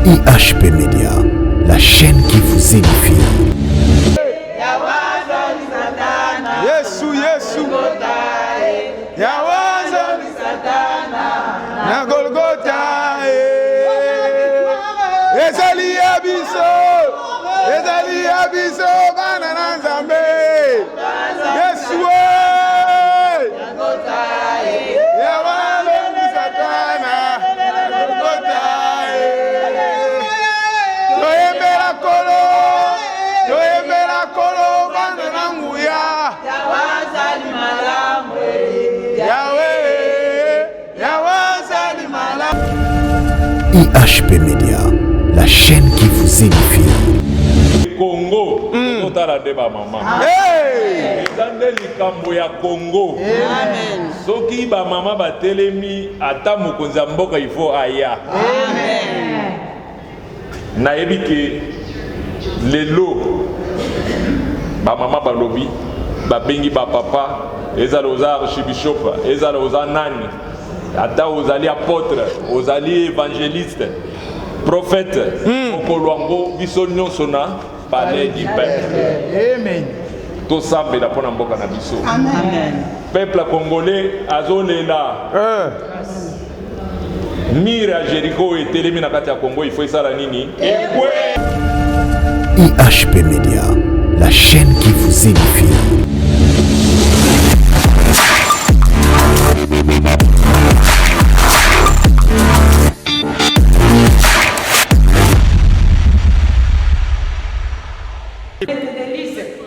IHP Média, la chaîne qui vous édifie. Yesu Yesu Yawaza na Golgotha Ezali abiso bana na Nzambe Yesu Yawaza ni Satana Golgotha Toyembela kolo bana na nguya IHP Média, la chaîne qui vous édifie. Congo, totala deba mama. Ezande likambo ya Congo. Amen. Soki ba mama ba telemi ata mokonzi ya mboka ifo aya. Amen. Nayebi ke lelo ba mama balobi ba bengi ba papa ezala oza archibishop ezala oza nani ata ozali apôtre ozali évangéliste prophète okolwango biso nyonso na palais du peuple. Amen. Tosambela mpona mboka na biso. Amen. Peuple congolais azolela mire ya Jéricho etelemi na kati ya Congo ifo esala nini? IHP Média, la chaîne qui vous édifie.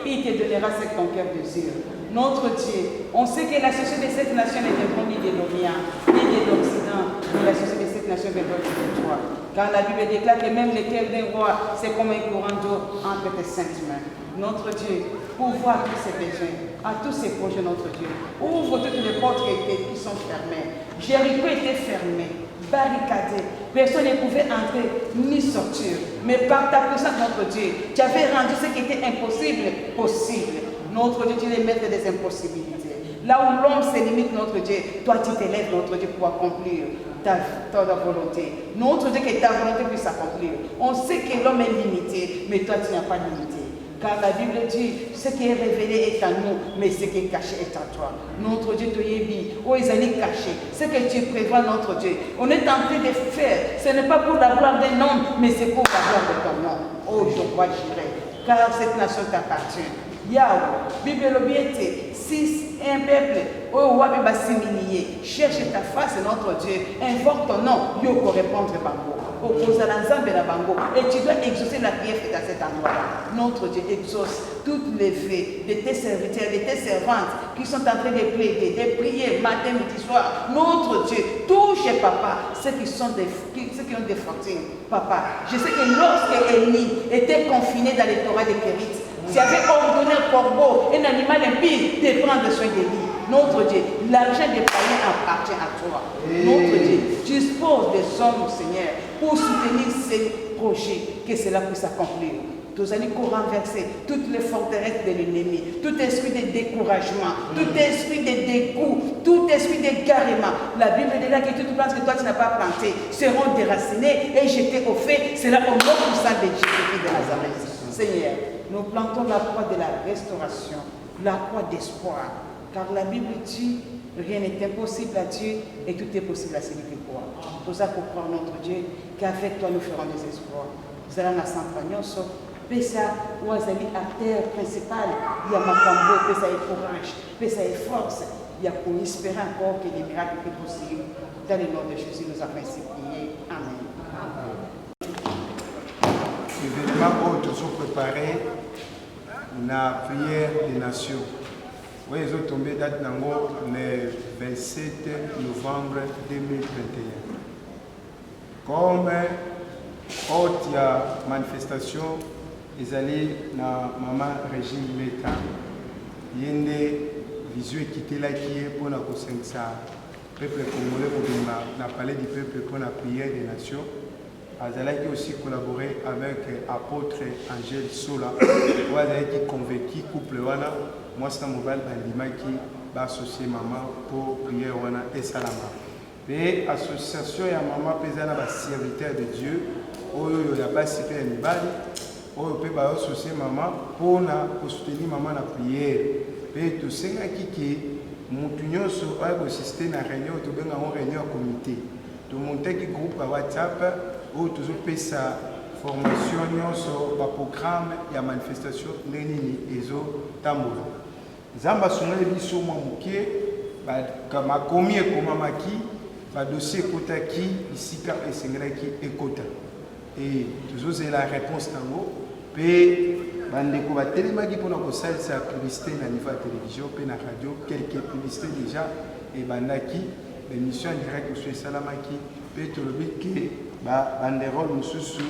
Il te donnera ce que ton cœur désire. Notre Dieu, on sait que la société de cette nation ne viendra ni de l'Orient, ni de l'Occident, mais la société de cette nation viendra de toi. Car la Bible déclare que même le cœur d'un roi, c'est comme un courant d'eau entre tes saintes mains. Notre Dieu, pourvois tous ces besoins, à tous ces projets, notre Dieu. Ouvre toutes les portes qui sont fermées. Jéricho était fermé, barricadé. Personne ne pouvait entrer ni sortir. Mais par ta puissance, notre Dieu, tu avais rendu ce qui était impossible possible. Notre Dieu, tu es le maître des impossibilités. Là où l'homme se limite, notre Dieu, toi tu t'élèves, notre Dieu, pour accomplir ta volonté. Notre Dieu, que ta volonté puisse s'accomplir. On sait que l'homme est limité, mais toi tu n'as pas limité. Car la Bible dit, ce qui est révélé est à nous, mais ce qui est caché est à toi. Notre Dieu, tu es dit, oh, ils allaient cacher. Ce que tu prévois, notre Dieu. On est en train de faire. Ce n'est pas pour la gloire d'un homme, mais c'est pour la gloire de ton nom. Oh, je crois, j'irai. Car cette nation t'appartient. Yahweh, Bible l'obéité, si un peuple, oh, wabi basimilié, cherche ta face, notre Dieu, invoque ton nom, yo pour répondre bango. Et tu dois exaucer la prière dans cet endroit-là. Notre Dieu exauce toutes les vœux de tes serviteurs, de tes servantes qui sont en train de plaider, de prier matin, midi, soir. Notre Dieu, touche, papa, ceux qui ont des fortunes. Papa, je sais que lorsque Élie était confiné dans les Torahs de Kérit, tu avais ordonné un corbeau, un animal impie, de prendre soin de lui. Notre Dieu, l'argent des païens appartient à toi. Notre Dieu, dispose des hommes, Seigneur, pour soutenir ces projets, que cela puisse s'accomplir. Nous allons renverser toutes les forteresses de l'ennemi, tout esprit de découragement, tout esprit de dégoût, tout esprit d'égarement. La Bible dit là que toutes les plantes que toi tu n'as pas plantées seront déracinées et jetées au feu. C'est là au nom puissant de Jésus de Nazareth. Seigneur, nous plantons la croix de la restauration, la croix d'espoir. Car la Bible dit, rien n'est impossible à Dieu et tout est possible à celui qui croit. Tout ça pour croire notre Dieu, qu'avec toi nous ferons des espoirs. Nous allons à Saint-Pagnoso, Pesa, ou Azali à terre principale, il y a Macambo, Pesa et courage, Pesa et force. Il y a pour espérer encore que les miracles soient possibles. Dans le nom de Jésus, nous avons ainsi prié. Amen. Événement où nous sommes préparés, la prière des nations. Oui, ils ont tombé date le 27 novembre 2021. Comme il y a manifestation, ils allaient dans Maman Régine Meta. Il y a une vision qui est là qui est pour la peuple congolais pour le palais du peuple pour la prière des nations. Azalaki aussi collaboré avec apôtre Angèle Sola, où Azalaki convaincu couple wana, moi c'est un mobile bandima qui va associer maman pour prier wana et salama. Et association ya maman pesana ba serviteur de Dieu, oyo ya basi pe ya mibali oyo pe baosoucie mama mpona kosoutenir mama na priere mpe tosengaki ke motu nyonso oya kosiste na réunion tobengango réunion ya comité tomontaki groupe ya whatsapp oyo tozopesa formation nyonso baprogramme ya manifestation ndenge nini ezotambola nzambe asungeli biso mwa moke makomi ekomamaki badossier ekotaki bisika esengelaki ekota e tozozela réponse nango mpe bandeko batelemaki mpona kosalisa publicité na niveau ya télévision mpe na radio quelque publicité déjà ebandaki bémission en direct mosusu esalamaki mpe tolobi ke banderole mosusu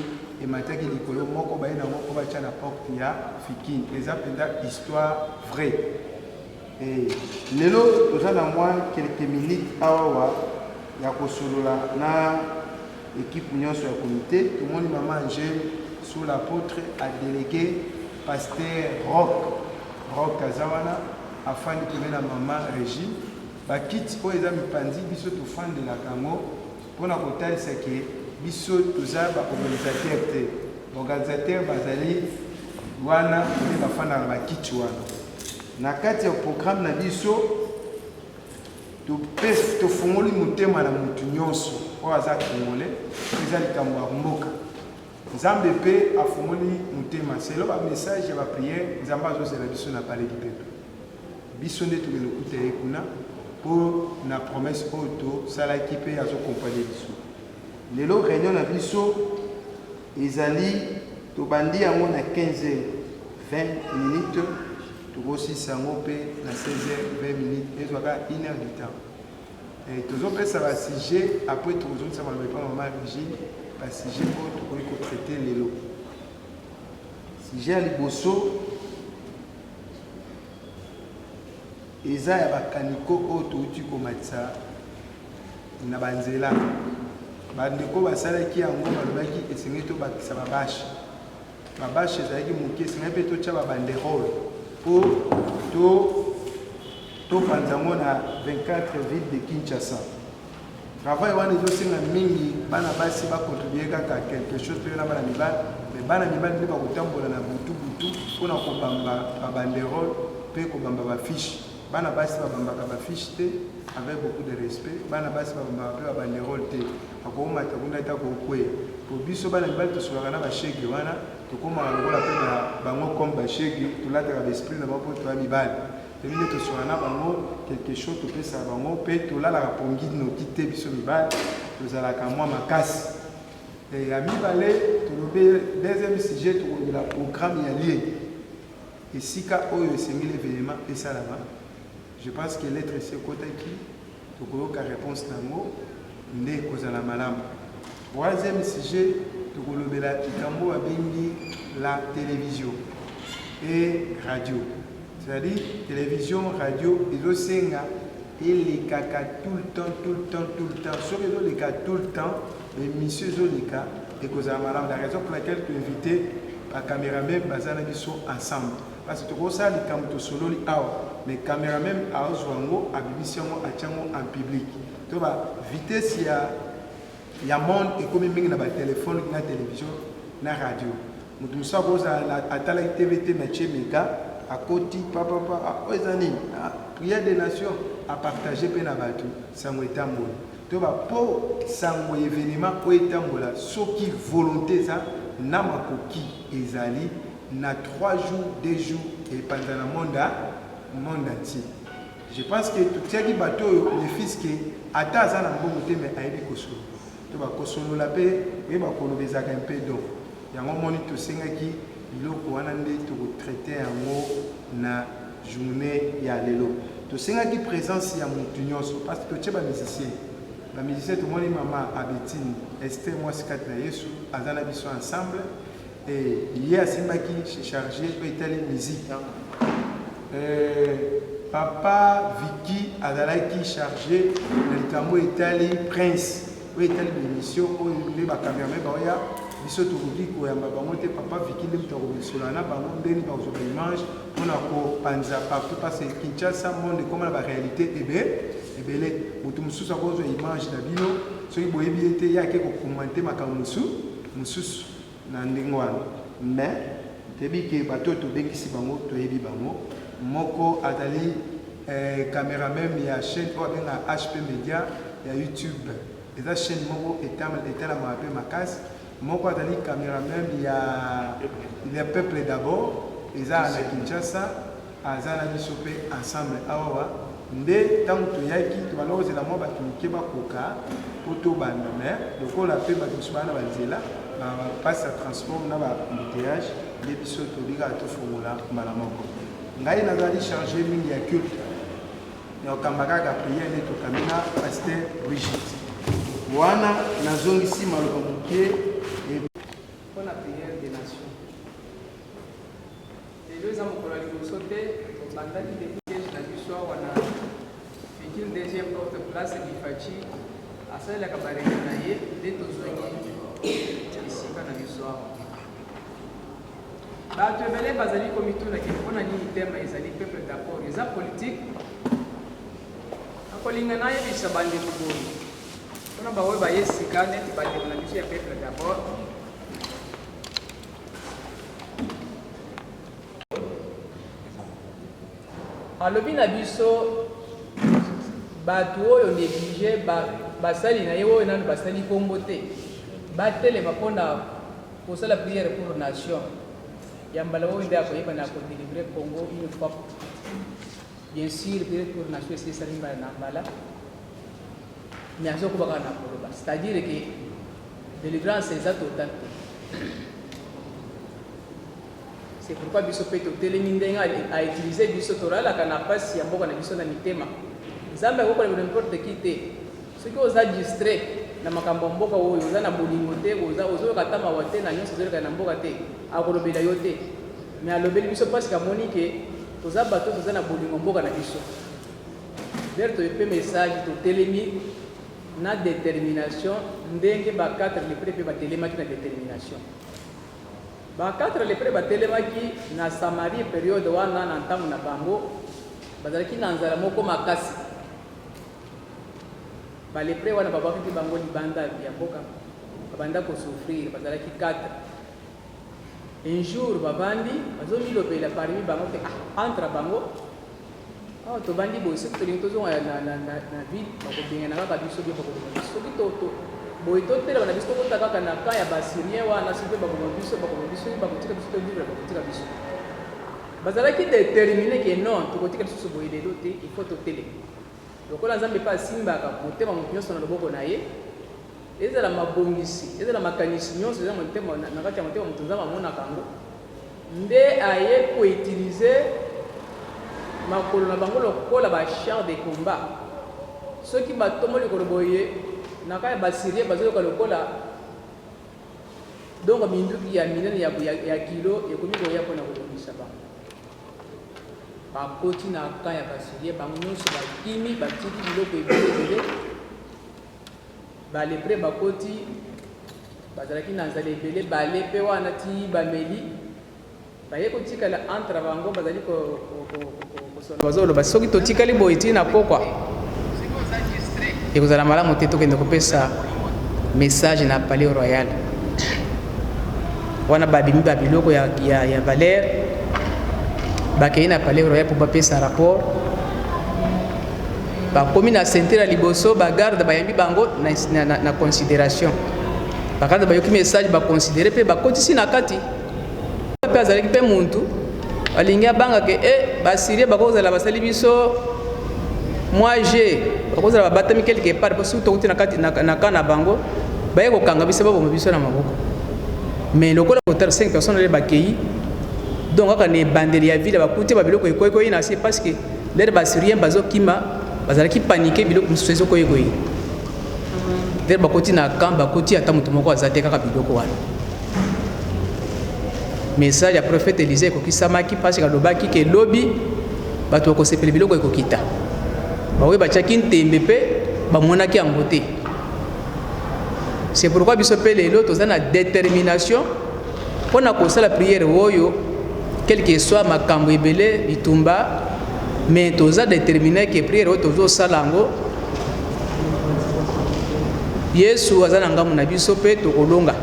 emataki likolo moko baye nango mpo batya na porte ya fikine eza mpenza histoire vrai lelo toza na mwa quelques minutes awawa ya kosolola na équipe nyonso ya comité tomoni mama Angèle sous l'apôtre a délégué pasteur rock aza wana afandi pene na mama Régie bakiti oyo eza mipanzi biso tofandelaka yango mpona kotalisa ke biso toza baorganisateur te baorganisateur bazali wana nde bafandaka bakiti wana na kati ya programme na biso tofungoli motema na motu nyonso oyo aza congolais eza likambo ya mboka nzambe mpe afungoli motema selo bamessage ya bapriere nzambe azozela biso na palais du peuple biso nde tokende kuta ye kuna mpo na promesse oyo tosalaki mpe azokompagne biso lelo réunion na biso ezali tobandi yango na 15h20 minutes tokosisa yango mpe na 16h20 minutes ezwaka 1h du temps tozopesa basujet après tokozongisa maloba epa mama Rigine basujet oyo tokoki kotraite lelo sujet ya liboso eza ya bakaniko oyo touti komatisa na banzela bandeko basalaki yango balobaki esengeli tobakisa babashe ezalaki moke esengeli mpe totya babanderole mpo topanza yango na 24 ville de Kinshasa travail wana ezosenga mingi bana basi bakontribue kaka quelque chose mpe na bana mibali me bana mibali nde bakotambola na butu mpona kobamba babanderole mpe kobamba bafiche bana basi babambaka bafiche te avec beaucoup de respect bana basi babambaka mpe babanderole te akomata kuna ata kokweya po biso bana mibali tosolaka na bashege wana tokomaka lokola mpe na bango comme bashege tolataka baesprit na bango mpo toya mibali tebinde tosolaka na bango quelque chose topesaka bango mpe tolalaka pongi noki te biso mibali tozalaka mwa makasi ya mibale tolobe deuxième sujet tokolobela programme ya lie esika oyo esengeli événement esalama je pense que lettre esi ekotaki tokoyoka réponse nango nde ekozala malamu troisième sujet tokolobela likambo babengi la télévision et radio c'est-à-dire télévision radio ezosenga elekaka tout le temps soki ezoleka tout le temps émission ezoleka ekozala malamu la raison pour laquelle toinvite bacaméraman baza na biso ensemble parce que tokosala likambo tosololi awa mais caméraman aozwa yango abimisi yango atia yango en public to bavitesse ya monde ekomi mingi na batelefone na télévision na radio moto mosu akozala atalaki tv te matie meka akoti papapa oyo eza nini prière des nations apartage mpe na bato sango etambola to mpo sango événement oyo etambola soki volonté eza na makoki ezali na 3 jours 2 jours epanza na monde entier je pense que totiaki bato oyo le fils ke ata aza na mbongo te me ayebi kosolo to bakosolola mpe oyeba koloba ezalaka mpe donc yango moni tosengaki biloko wana nde tokotraite yango na journée ya lelo tosengaki présence ya motu nyonso parce que totie bamusicien tomoni mama Abetine Esther mwasi kati na Yesu aza na biso ensemble ye asimbaki chargé oyo etali musique papa Vicky azalaki chargé na likambo etali prince oyo etali bémission oyo nde bacaméraman baoya biso tokoki koyamba bango te papa Vicky nde moto akomisola na bango ndeni bakozwa baimage mpona kopanza partout parce que Kinshasa monde ekoma na baréalité ebele moto mosusu akozwa image na bino soki boyebi ye te ye ake kokomante makambo mosusu mususu na ndenge wana mais toyebi ke bato oyo tobengisi bango toyebi bango moko azali cameraman ya chaîne oyo abenga HP Media ya YouTube eza chaîne moko etalamaka mpe makasi moko azali cameraman ya peuple d'abord eza na Kinshasa aza na biso mpe ensemble awa nde ntango toyaki tobalozela mwa bato mike bakoka po tobanda mer lokola mpe bato mosusu bana banzela bapasse ya transport na baembouteillage nde biso tobikaka tofongola mbala moko ngai nazali chargé mingi ya culte nakokamba kaka priere nde tokami na paster Brigitte wana nazongisi maloba moke mpona priere des nations lelo eza mokolo ya liboso te tobandaki deputage na biso awa na fikile deuxième porte place Bifachi asalelaka bareunion na ye nde tozwangi esika na biso awa bato ebele bazali komitunaki mpona nini tema ezali peuple d'accord eza politique akolinga nayebisa bandeko boye mpona baoyo baye sika neti bandeko na biso ya peuple d'accord alobi na biso bato oyo néglige basali na ye oyo nano basali kombo te batelema mpona kosala prière pour nation ya mbala oyo nde akoyeba na kodélivrer Congo une fois bien sûr prière pour nation esili mbala na mbala mais azokobaka na koloba c'est-à-dire que délivrance eza total te c'est pourquoi biso mpe totelemi ndenge autilize biso tolalaka na mpasi ya mboka na biso na mitema nzambe akokola n'importe qui te soki oza distrait na makambo ya mboka oyo oza na bolingo te ozoyoka ata mawa te na nyonso ozoleka na mboka te akolobela yo te mais alobeli biso mpasi kamoni ke toza bato toza na bolingo mboka na biso vers toyepe message totelemi na détermination ndenge ba 4 lepre mpe batelemaki na détermination ba 4 lepre batelemaki na Samarie période wana na ntango na bango bazalaki na nzala moko makasi balepre wana babakaki bango libanda ya mboka babanda kosouffrir bazalaki 4 un jour bavandi bazomilobela parmi bango te entre bango awa tobandi boye soki tolingi tozonga na ville bakobengana kaka biso bie bakoboma biso soki boye totelema na biso tokota kaka na ka ya basyrien wana soki mpe bakoboma biso bakotika biso tolivre bakotika biso bazalaki détermine ke non tokotika lisusu boye lelo te il faut totelema lokola nzambe mpe asimbaka motema moto nyonso na loboko na ye ezala mabongisi ezala makanisi nyonso eza na kati ya motema moto nzambe amonaka yango nde aye koutilize makolo na bango lokola bachar de combat soki batomo likolo boye na kaya basyrien bazoyoka lokola donc minduki ya minene ya kilo ekomi koya mpona kobongisa bango bakoti na ka ya basyrien bango nyonso bakimi batiki biloko ebele balepre bakoti bazalaki na nzala ebele bale mpe wana ti bameli baye kotikala entre bango bazali bazoloba soki totikali boye ti na pokwa ekozala malamu te tokende kopesa message na palais royal wana babimi babiloko ya valeur bakei na palais royal mpo bapesa rapport bakomi na centre ya liboso bagarde bayambi bango na considération bagarde bayoki message baconsidere mpe bakotisi na kati mpe azalaki mpe muntu alingi abangaka basyrien bakozala basali biso moage bakozala babatami quelque part mpo soki tokuti na ka na bango baye kokanga biso baboma biso na maboko mais lokola kotar 5 personnes ale bakei donc kaka na ebandeli ya ville bakuti babiloko ekoyekoyi na se parce que lere basyrien bazokima bazalaki panike biloko mosusu ezokoyekoyi lere bakoti na camp bakoti ata moto moko aza te kaka biloko wana message ya prophète Élisée ekokisamaki parce que alobaki ke lobi bato bakosepela biloko ekokita baoye batiaki ntembe mpe bamonaki yango te c'est pourquoi biso mpe lelo toza na détermination mpona kosala prière oyo quel que soit makambo ebele bitumba mais toza déterminé ke prière oyo tozosala yango yesu aza na ngambo na biso mpe tokolonga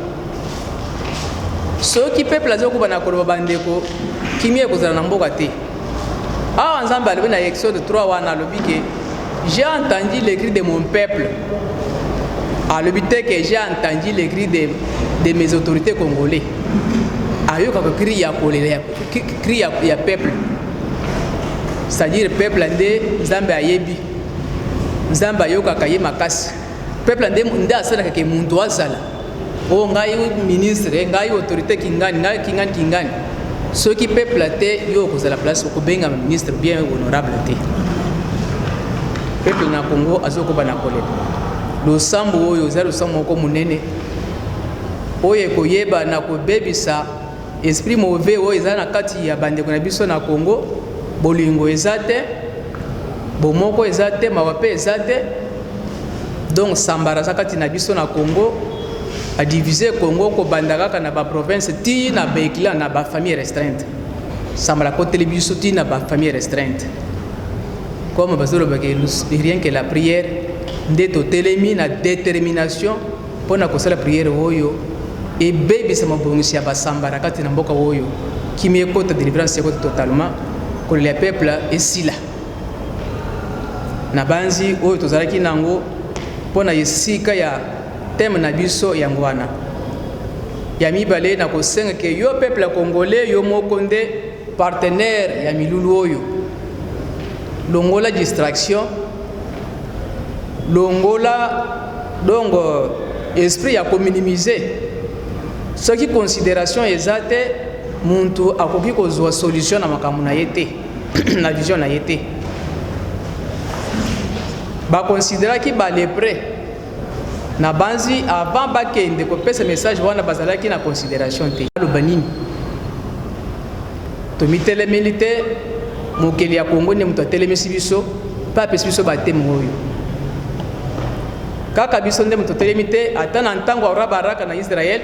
soki peuple azokuba na koloba bandeko kimie kozala na mboka te. Awa Nzambe alobi na Exode 3 wana alobi ke j'ai entendu les cris de mon peuple. Alobi te que j'ai entendu les cris de mes autorités congolais. Ayoka ko cri ya kolela cri ya peuple. C'est-à-dire peuple nde Nzambe ayebi. Nzambe ayoka kaye makasi. Peuple nde asala ke muntu azala. O ngai ministre, ngai autorité kingani, ngai kingani. Ceux qui peuple te yo kozala place ko benga ministre bien honorable te. Peuple na Congo azokoba na kolela. Lo sambo oyo za lo sambo ko munene. Oye koyeba na ko bebisa esprit mauvais oyo za na kati ya bande na biso na Congo, bolingo ezate, bomoko ezate, mawape ezate. Donc sambara za kati na biso na Congo a diviser Congo ko bandaka na ba province ti na ba clan na ba famille restreinte. Sambara ko télévision ti na ba famille restreinte. Comme bazolo ba rien que la prière ndeto telemi na détermination pona ko sala prière oyo et baby sama bongisi ya ba sambara kati na mboka oyo kimie kota délivrance ko totalement ko le peuple esila. Na banzi oyo tozalaki nango pona yesika ya thème na biso ya ngwana ya mibale na kosenga ke yo peuple congolais yo moko nde partenaire ya milulu oyo longola distraction longola donc esprit ya kominimiser ce qui considération ezate muntu akoki kozwa solution na makambo na yete na vision na yete ba considérer ki ba lépreux na banzi avant bakende ko pesa message wana bazalaki na considération te lo banini to mitele milite mokeli ya Congo ne muto telemisi biso pa pesi biso batemo oyo kaka biso nde muto telemite atana ntango wa baraka na Israël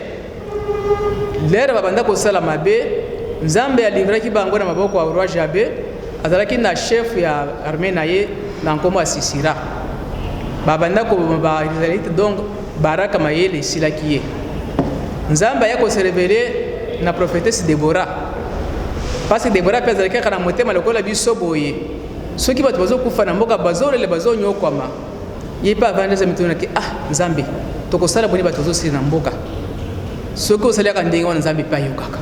lera babanda ko sala mabe Nzambe ya livraki bango na maboko wa roi Jabe azalaki na chef ya armée na ye na nkombo Sisira babanda ko ba Israélite donc baraka mayele silakiye Nzamba yako se révéler na prophétesse Déborah parce que Déborah pesa zalika kana motema lokola biso boye soki bato bazo kufa na mboka bazole le bazo nyokwama yipa vaneza mituna ke Nzambe tokosala boni bato bazo sina mboka soki osali ka ndenge wana Nzambe pa yokaka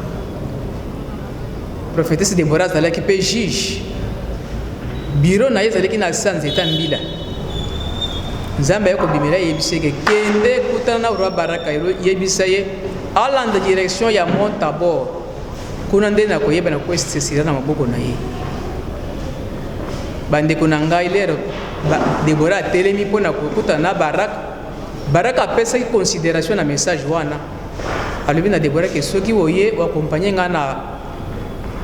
prophétesse Déborah zalaki pe juge biro na yezalaki na sanze tambila Nzambe yako bimela yebiseke kende kutana na roi baraka yebisaye alanda direction ya Mont Tabor kuna nde na koyeba na kwesisira na maboko na ye bande kuna ngai lero Déborah telemi pona kutana na baraka pesa considération na message wana alobi na Déborah ke soki oye wa accompagner nga na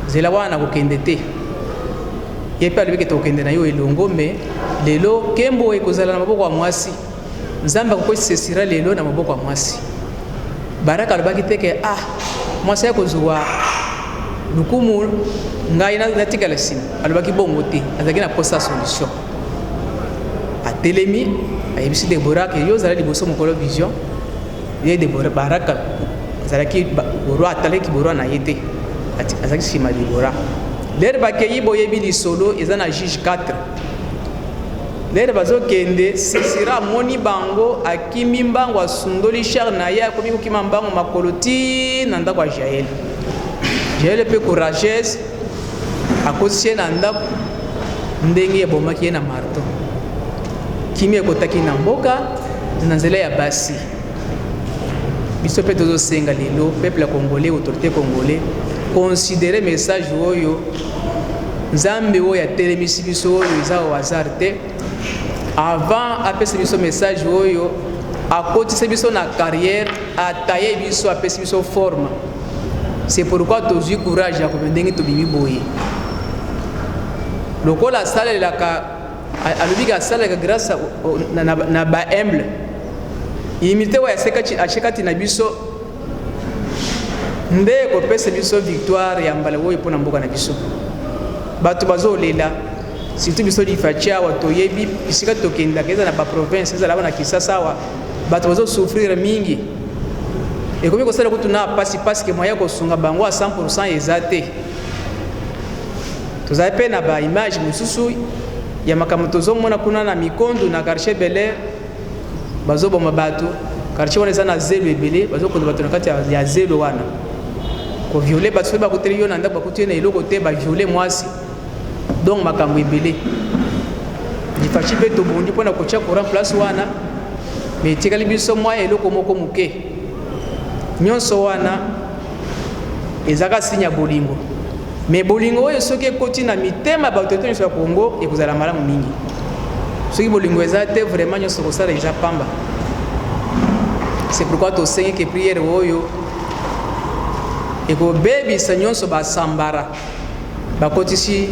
zela wana ko kende te yepe alobi ke to kende na yo elongo me lelo kembo ekozala na maboko ya mwasi Nzambe akokwesisira lelo na maboko ya mwasi baraka alobaki te ke mwasi akozwa lukumu ngai natikala sina alobaki bongo te azalaki na posa solution atelemi ayebisi Déborah ke yo ozala liboso mokolo vision ye Déborah baraka azalaki borwa atalaki borwa na ye te azalaki nsima Déborah lere bakei boyebi lisolo eza na juge 4 lere bazokende Sisira moni bango akimi mbango asundoli char na ye akomi kokima mbango makolo ti na ndako ya Jael pe courageuse akosi na ndako ndenge ebomaki ye na marto kimi ekotaki na mboka na nzela ya basi biso pe tozosenga lelo peuple congolais autorité congolais considérer message oyo Nzambe oyo atelemisi biso oyo eza au hasard te avant apesa biso message oyo akotisa biso na carrière ataye biso apesa biso forme c'est pourquoi tozwi courage ya kopendenge tobimi boye lokola asalelaka alobika asalelaka grâce na ba humble imité oyo ashekati na biso nde kopesa biso victoire ya mbala oyo mpona mboka na biso bato bazolela surtout biso lifatia awa toyebi bisika tokendaka eza na baprovince ezala wana Kisasa awa bato bazosouffrir mingi ekomi kosala kutuna pasi ke moya kosunga bango à 100% eza te. Tozali mpe na baimage mosusu ya makambo tozomona kuna na Mikondu na quartier Bel Air bazoboma bato quartier wana eza na zelo ebele bazokonda bato na kati ya zelo wana koviole bato soki bakoteli yo na ndako bakuti ye na eloko te baviole mwasi donc makambo ebele lifaci mpe tobondi mpona kotia courant place wana me etikali biso mwa eloko moko moke nyonso wana ezaka signe ya bolingo me bolingo oyo soki ekoti na mitema bato nyonso ya Congo ekozala malamu mingi soki bolingo eza te vraiment nyonso kosala eza pamba. C'est pourquoi tosengi ke priere oyo ekobebisa nyonso basambara bakotisi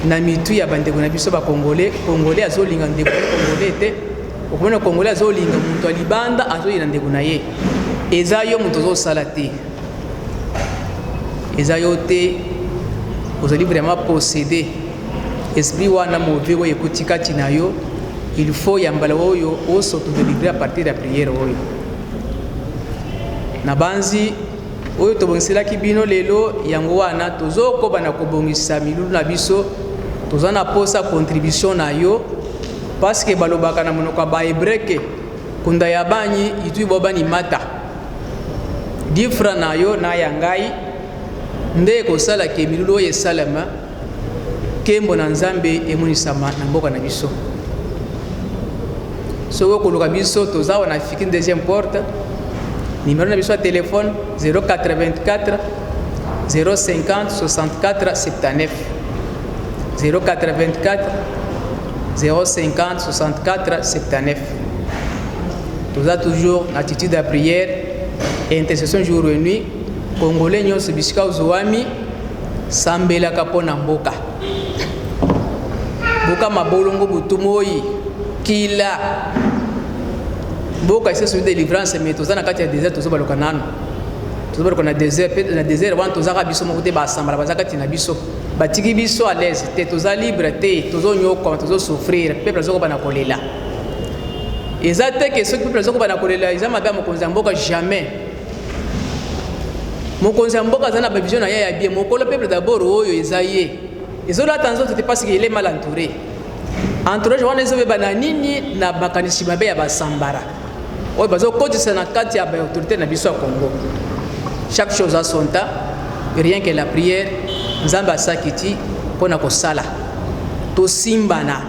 na mitu ya bandeko na biso bakongole kongole azolinga ndeko kongole te okomona kongole azolinga mutu alibanda azoyina ndeko na ye eza yo mutu azosala te eza yo te ozali vraiment possédé esprit wana mauvais oyo ekoti kati na yo il faut yambala oyo osauto-délivrer à partir ya priere oyo na banzi oyo tobongiselaki bino lelo yango wana tozokoba na kobongisa milulu na biso toza na posa contribution na yo parce que balobaka na monoko ba hebreke kunda ya banyi itu bobani mata difra na yo na yangai nde kosala ke milulu oyo esalama kembo na nzambe emonisama na mboka na biso soko koluka biso toza wana fiki deuxième porte numéro na biso ya téléphone 084 050 64 79 084 050 64 79. Toza toujours en attitude de prière et intercession jour et nuit. Congolais nyonso bisika ozwami sambelaka mpona mboka mboka mabolongo butumoi kila mboka ese celui de délivrance mais toza na kati ya désert tozobaloka nano tozobaloka na désert pe na désert wana tozaka biso moko te basambala baza kati na biso batiki biso à l'aise te toza libre te tozonyokoma tozosouffrir peuple azokoba na kolela eza te ke soki peuple azokoba na kolela eza mabe ya mokonzi ya mboka jamais mokonzi ya mboka aza na bavision na ye ya bien mokolo peuple d'abord oyo eza ye ezolata nzoto te parce que il est mal entouré entourage wana ezobeba na nini na makanisi mabe ya basambara oyo bazokotisa na kati ya baautorité na biso ya Congo. Chaque chose a son temps, rien que la prière nzambe asakiti mpona kosala tosimbana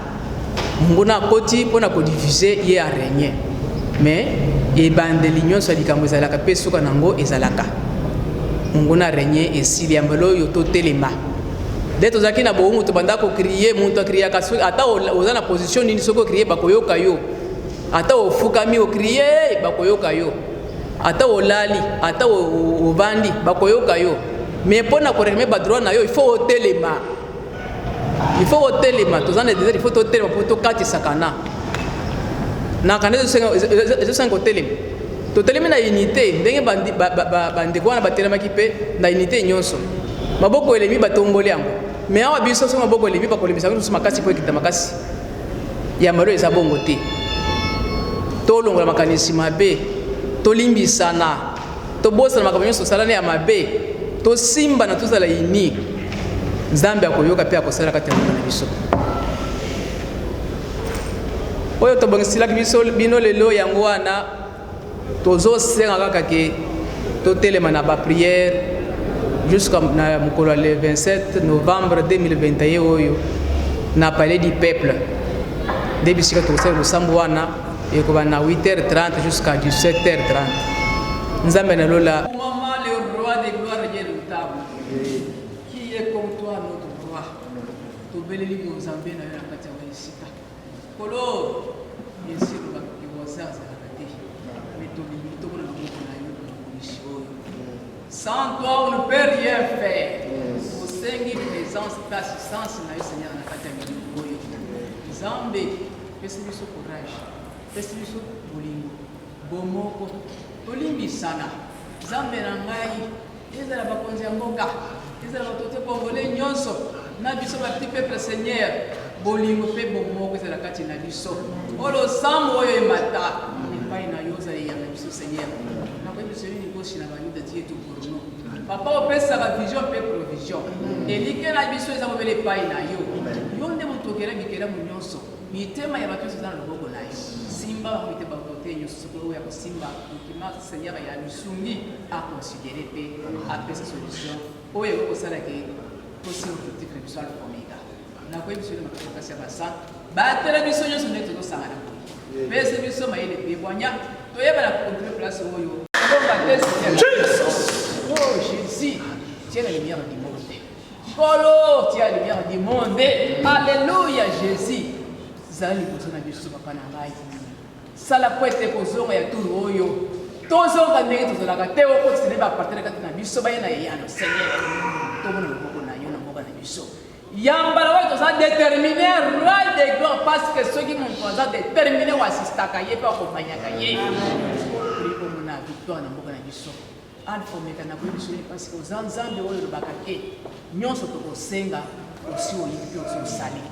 mungu na koti mpona kodivize ye arégner mais ebandeli nyonso ya likambo ezalaka mpe suka nango ezalaka mungu na régner esili yambelo oyo totelema nde tozalaki na boungu tobanda kokrie muntu akriaka soki ata oza na position nini soki okrie bakoyoka yo ata ofukami okrie bakoyoka yo ata olali ata obandi bakoyoka yo mais mpona korégler badroit na yo il faut otelema toza na désert il faut totelema mpo tokatisaka na kana ezosenga kotelema totelemi na unité ndenge bandeko wana batelemaki mpe na unité nyonso maboko elemi batomboli yango mais awa biso so maboko elemi bakolemisaka biso makasi mpo ekita makasi ya malo eza bongo te tolongola makanisi mabe tolimbisana tobosana makambo nyonso osalana ya mabe tosimbana tozala ini nzambe akoyoka mpe akosala kati ya mboka na biso oyo tobongiselaki biso bino lelo yango wana tozosenga kaka ke totelema na bapriere jusqu'à na mokolo le 27 novembre 2021 oyo na palais du peuple nde bisika tokosala losambo wana ekoba na 8h30 jusqu'à 17h30 nzambe nalola maman le roi de gloire Dieu notable qui est comme toi notre roi tobeleli nzambe na yo na kati ya esika kolo yesiro bakiwazaza te mais tobimi tokona na moko na yo commission sans toi on ne peut rien faire osengi présence ta assistance na yo Seigneur na kati ya milimo oyo nzambe pesi biso courage pesi biso bolingo bomoko tolimbisana nzambe na ngai ezala bakonzi ya mboka ezala batote congolais nyonso na biso bati peuple Seigneur bolingo mpe bomoko ezala kati na biso oyo sambo oyo emata epai na yo ozala eyanga biso Seigneur na Papa opesa la vision pe provision. Elike na biso eza mobele pai na yo. Yo nde mutokera bikera munyonso. Mitema ya batu zana loboko na yo. Simba ba mite ba kote nyonso ko ya ko simba ukima Seigneur ya misungi a considérer pe a pesa solution. Oye ko sala ke possible objectif visual omega. Na ko biso le makaka sia basa. Ba tele biso nyonso nde to sangana. Pesa biso ma ile pe bonya. To yeba la contrôler place oyo. Oh Jésus, tu es la lumière du monde. Polo, tu es la lumière du monde. Alléluia Jésus. Zali kozona biso papa na ngai. Sala kwete kozonga ya tulu oyo. Tozonga ndenge tozolaka te oko tsene ba partenaire kati na biso ba yana yano Seigneur. Tobona loboko na yo na mboka na biso. Yambala wa toza déterminer rai de gloire parce que ceux qui m'ont toza déterminer wa assistaka ye pa ko manyaka ye. Pour mona victoire na mboka na biso. Alpha Omega na biso parce que aux nzambe oyo bakake nyonso to kosenga osi oyibi osi osali.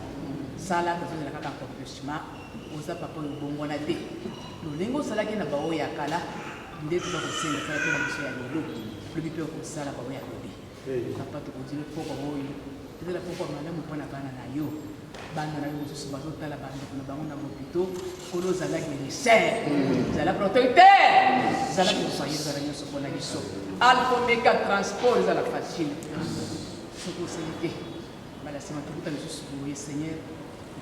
Sala kozela kaka accomplissement oza papa bongo na te. Lolengo sala ke na ba oya kala ndeto ba kosenga sala ke na biso ya lelo. Lobi pe ko sala ba oya lobi. Papa to kodile poko oyo. Tela poko malamu pona bana na yo. Bana na yo so bazo tala bana na bango na mopito kolo zala guérisseur. Zala protecteur. Zala ko soyer zala nyoso pona biso. Alpha Omega transport zala facile. Soko selite. Bala sema tukuta biso suye Seigneur.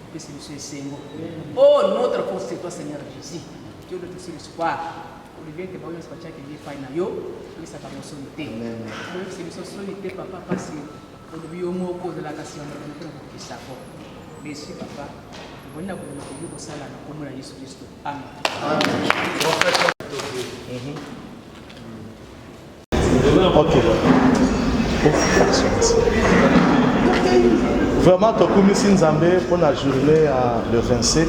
Que c'est le Seigneur. Oh, notre force, c'est toi, Seigneur Jésus. Dieu de tout l'espoir. Pour le bien que nous avons fait que nous avons fait, ça va nous sonner. C'est une solité, papa, parce que pour le bien au cause de la nation, nous avons fait ça. Merci, papa. Nous avons fait ça comme la Jésus Christ. Amen. Ok. Vraiment, Tokumisi Nzambe pour la journée le 27,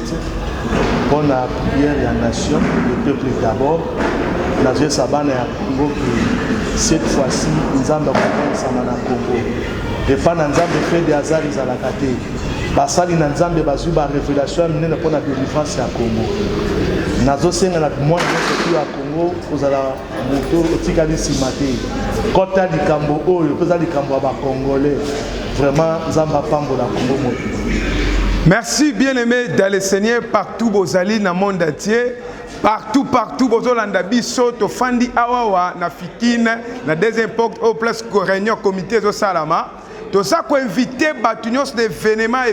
pour la prière et la nation, le peuple d'abord. La Dieu Sabana et Congo qui cette fois-ci, Nzambe a Samana Congo. Et pas Nzambe fait des hasards à la Kate. Basali Nzambe bazu ba révélation amine pour la délivrance à Congo. Nazo senga na moi surtout à Congo aux ala moto otikali simate. Kota di Kambo oyo, poza di Kambo ba Congolais. Vraiment, Zamba Pambo la Congo. Merci bien-aimés dans le Seigneur, partout Bozali dans le monde entier. Partout, Bozolanda Biso, Tofandi Awawa, na Fikine, na deuxième époque, au place réunion comité de Salama. Tout ça qu'on invite Batunios d'événements,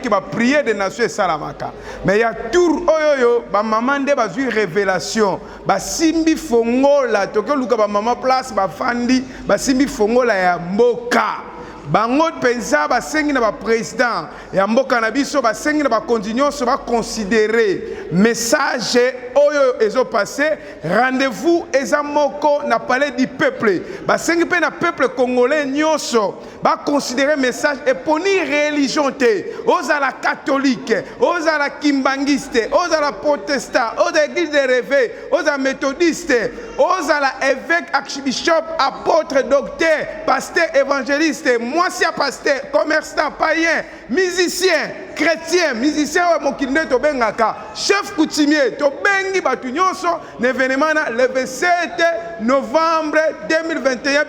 qui va prier des nations et Salamaka. Mais il y a tout, ba maman de bazu révélation, ba simbi fongola, toko luka ba maman place, ba fandi, ba simbi fongola ya mboka. Bango pensa ba sengi na ba président ya mboka na biso ba sengi na ba continuer so ba considérer message oyo ezo passé rendez-vous eza moko na palais du peuple ba sengi pe na peuple congolais nyoso ba considérer message et poni religion te ozala catholique ozala kimbangiste ozala protestant ozala église de réveil ozala méthodiste ozala évêque archbishop apôtre docteur pasteur évangéliste moi si pasteur, commerçant, païen, musicien, chrétien, musicien mokinde to bengaka, chef coutumier to bengi batu nyonso l'événement le 27 novembre 2021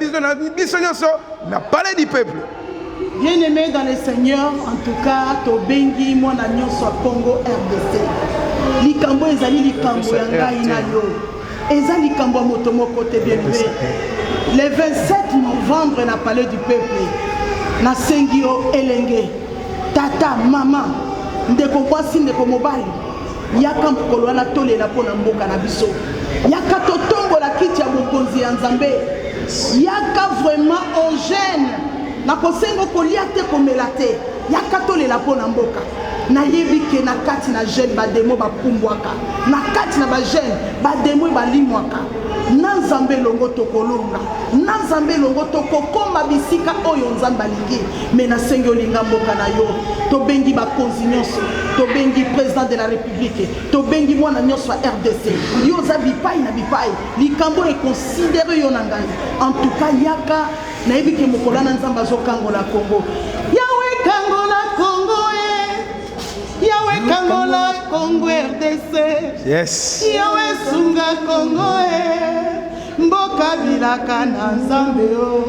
biso nyonso na palais du peuple. Bien-aimés dans le Seigneur, en tout cas, to bengi mwana nyonso a Congo RDC. Likambo ezali likambo ya ngai na yo. Ezali likambo moto moko te bien-aimé. Le 27 novembre na palais du peuple. Na sengio elenge tata mama ndeko kwasi ndeko mobali yaka mkolo na tolela pona mboka na biso yaka totombola kiti ya bokonzi ya Nzambe yaka vraiment au jeune na kosengo kolia te komela te yaka tolela pona mboka na yebike na kati na jeune ba demo ba kumbwaka na kati na ba jeune ba demo ba limwaka na Nzambe longo tokolonga na Nzambe longo tokokoma bisika oyo Nzambe alingi me na sengi olinga mboka na yo to bengi bakonzi nyonso to bengi président de la république to bengi mwana nyonso ya RDC yo za bipai na bipai likambo e considérer yo na ngai en tout cas yaka na yebike mokola na Nzambe azokangola Congo yawe kangola Congo yawe kangola Congo RDC Yes yawe sunga Congo mboka bilaka na nzambe o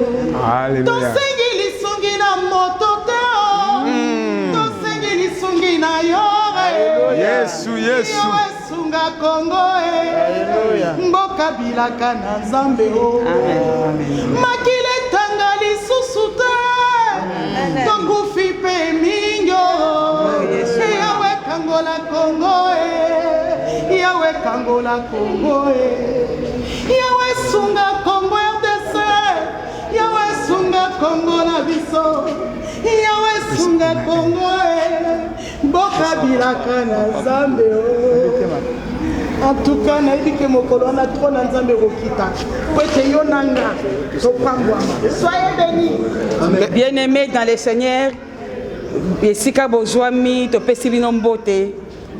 tosengi lisungi na moto te o tosengi lisungi na yo Yesu esunga Kongo mboka bilaka na nzambe o makile tanga lisusu te tokufi pe mingo yawe kangola Kongo yawe kangola Kongo yawe sunga Kongo RDC yawe sunga Kongo na biso yawe sunga Kongo mboka bilaka na nzambe en tout cas nayebi ke mokolo wana tro na nzambe kokita po ete yo nanga topangwama soyez bénis. Bien-aimés dans le Seigneur, esika bozwami topesi bino mbote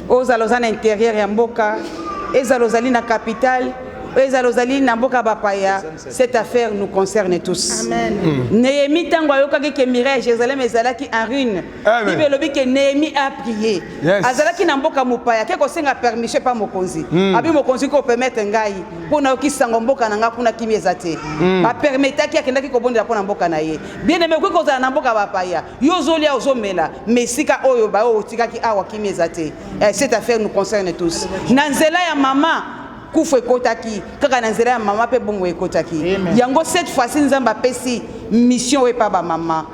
ozala oza na intérieur ya mboka ezala ozali na capitale ezala ozali na mboka bapaya. Cette affaire nous concerne tous. Néhémie tango ayokaki ke miraille Jérusalem ezalaki en ruine, Bible elobi ke Néhémie a prié azalaki na mboka mopaya ke kosenga permission pa mokonzi abi mokonzi ko permettre ngai mpona yokisango mboka na nga kuna kimi eza te bapermetaki akendaki kobondela mpona mboka na ye. Bien aimé koki kozala na mboka bapaya yo ozolia ozomela mesika oyo bayo otikaki awa kimi eza te. Cette affaire nous concerne tous. Na nzela ya mama kufu ekotaki kaka na nzela ya mama pe bongo ekotaki yango cette fois-ci nzambe apesi mission we pa ba mama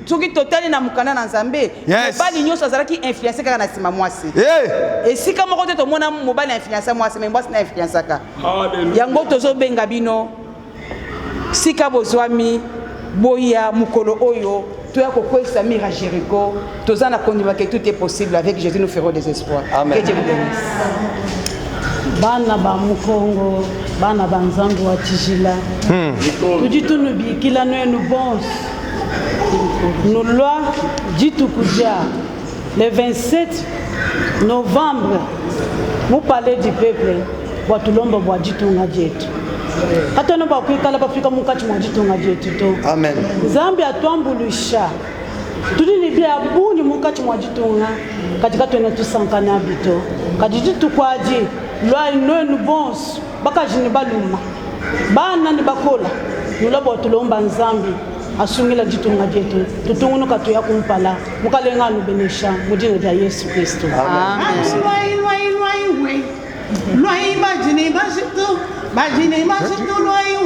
soki totali na mukanda na nzambe mobali nyonso azalaki influencer kaka na nsima mwasi esika moko te tomona mobali influencer mwasi me mwasi na influencaka yango tozobenga bino sika bozwami boya mukolo oyo toya kokwesa mira Jéricho toza na kondima que tout est possible avec Jésus nous ferons des espoirs. Que Dieu vous bénisse. Bana ba mukongo bana ba nzambe wa tijila tudi tunu bikila no bons nous loi ditu kuja le 27 novembre mu palais du peuple wa tulomba bwa ditu ngajetu katano ba kwikala ba fika mukati mwa ditu ngajetu to amen nzambe atwambulisha tudi ni bia buni mukati mwa ditu nga katika tuna tusankana bito kadiji tukwaji loi nous bons baka jini baluma bana ni bakola nulabo tulomba nzambi asungila jitunga jetu tutungunu katu ya kumpala mukalenga nubenisha mujina ja Yesu Kristo amen. Loi majini majitu loi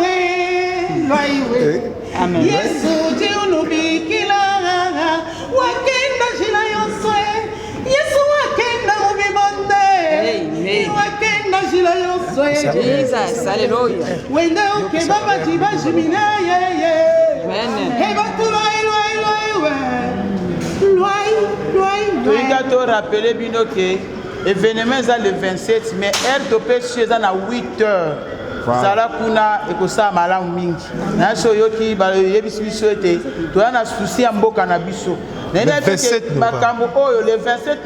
amen. Yesu jiunu bikila wakenda jina yoswe Yesu wakenda mubibonde wakenda jila yoswe Jesus hallelujah wende uke baba jiba jimina amen heba loi tuinga to rappeler bino ke événement za le 27 mais heure to pêche za na 8h sala kuna ekosa malamu mingi na so yoki ba yebisi biso ete to na souci ya mboka na biso le 27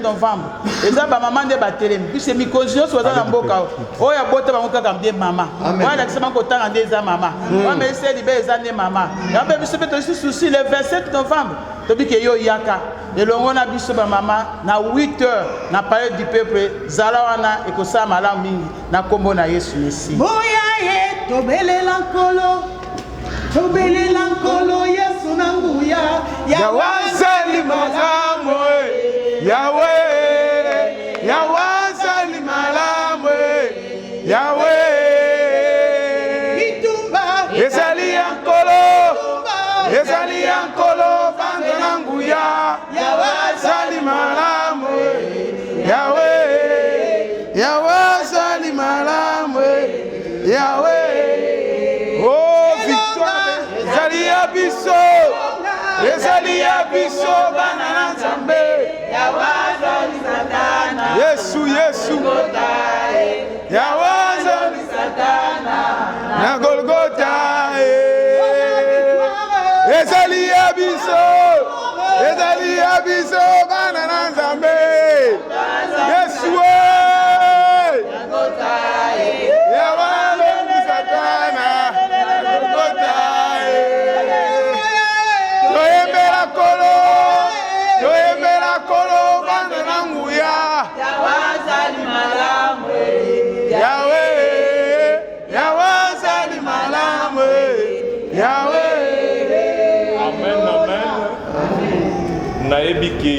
novembre eza ba maman de batelemi puisque mi condition so za na mboka o ya bota ba mboka kam de mama wala kisema ko tanga ndeza mama wa me se libe eza ne mama ya be biso beto souci le 27 novembre to bi ke yo yaka elongo na biso ba mama na 8h na palais du peuple zala wana ekosa malamu mingi na kombo na Yesu Messi boya ye tobelela nkolo Yesu nanguya ya wazali malamu yawe ya wazali malamu yawe bitumba ezali yankolo bando nanguya ya wazali malamu yawe ya wazali malamu yawe oh victoire ezali ya biso bana na nzambe ya wazali satana Yesu ya wazali satana na Golgotha ezali ya biso bana na nzambe Yesu ya wazali satana Golgotha toyembela kolo bana nanguya ya wazali malamu yawe ya wazali malamu nayebi ke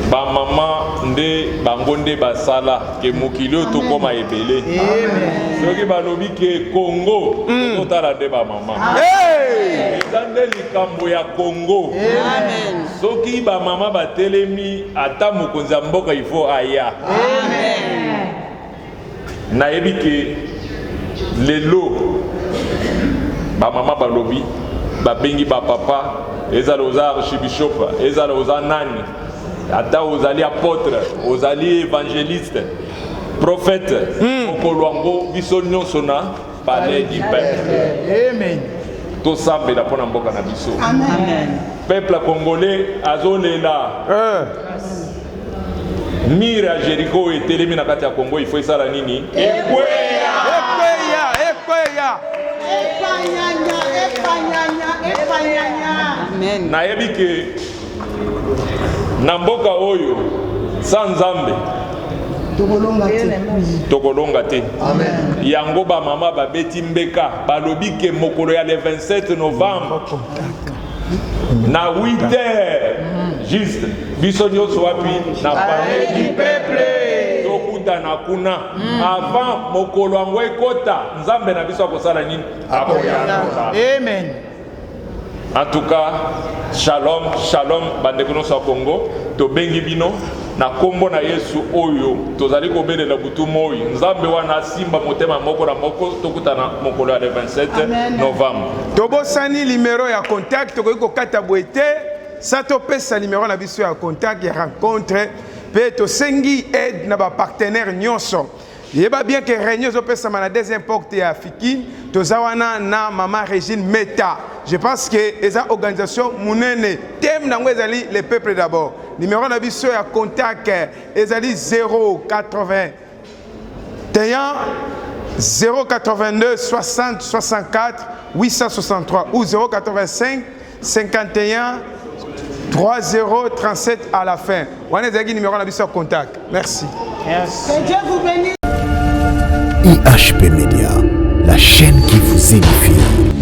ba mama nde bango nde basala ke mokili oyo tokoma ebele soki balobi ke Congo totala nde ba mama eza nde likambo ya Congo soki ba mama batelemi ata mokonzi ya mboka ifo aya nayebi ke lelo ba mama balobi babengi ba papa ezala oza archibishop ezala oza nani ata ozali apôtre ozali évangéliste prophète mokolo yango biso nyonso na palais du peuple tosambela mpo na mboka na biso peuple congolais azolela mire ya Jéricho oyo etelemi na kati ya Congo ifo esala nini ekweya nayebi ke na mboka oyo sa nzambe tokolonga te yango ba mama babeti mbeka balobi ke mokolo ya le 27 novembre na 8h juste biso nyonso wapi na palais du peuple tokutana kuna avant mokolo yango ekota nzambe na biso akosala nini akoyangola amen. En tout cas, shalom, shalom, bandeko nyonso ya Congo, tobengi bino na kombo na Yesu oyo, tozali kobelela butu moi, nzambe wana simba motema moko na moko, tokutana mokolo ya 27 novembre. Tobosani numéro ya contact, tokoki kokata boete, sa topesa numéro na biso ya contact ya rencontre, pe tosengi aide na ba partenaire nyonso. Yeba bien que réunion zopesa na deuxième porte ya Fikine, tozawana na Maman Régine Meta. Je pense que les organisations munene thème nango ezali le peuple d'abord. Numéro na biso ya contact ezali 081 082 60 64 863 ou 085 51 30 37 à la fin. Wana ezali numéro na biso ya contact. Merci. Que Dieu vous bénisse. IHP Media, la chaîne qui vous édifie.